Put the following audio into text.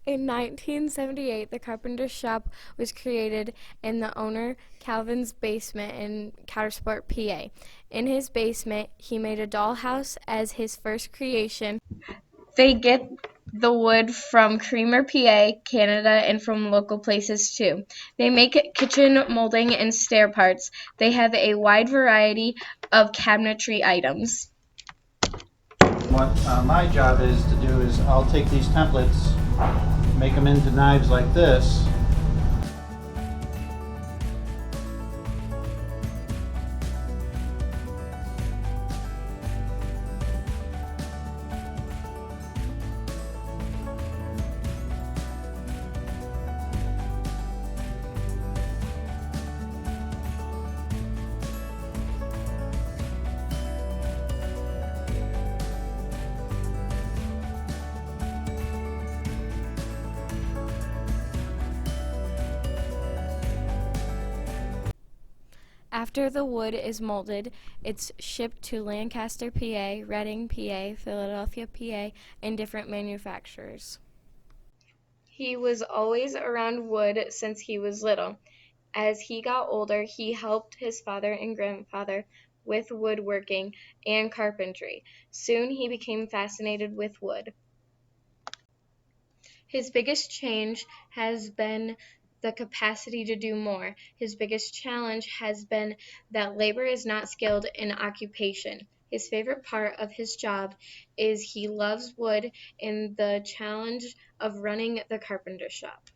In 1978, the carpenter shop was created in the owner Calvin's basement in Coudersport, PA. In his basement, he made a dollhouse as his first creation. They get the wood from Creamer, PA, Canada, and from local places too. They make kitchen molding and stair parts. They have a wide variety of cabinetry items. What my job is to do is I'll take these templates, make them into knives like this. After the wood is molded, it's shipped to Lancaster, PA, Reading, PA, Philadelphia, PA, and different manufacturers. He was always around wood since he was little. As he got older, he helped his father and grandfather with woodworking and carpentry. Soon he became fascinated with wood. His biggest change has been the capacity to do more. His biggest challenge has been that labor is not skilled in occupation. His favorite part of his job is he loves wood and the challenge of running the carpenter shop.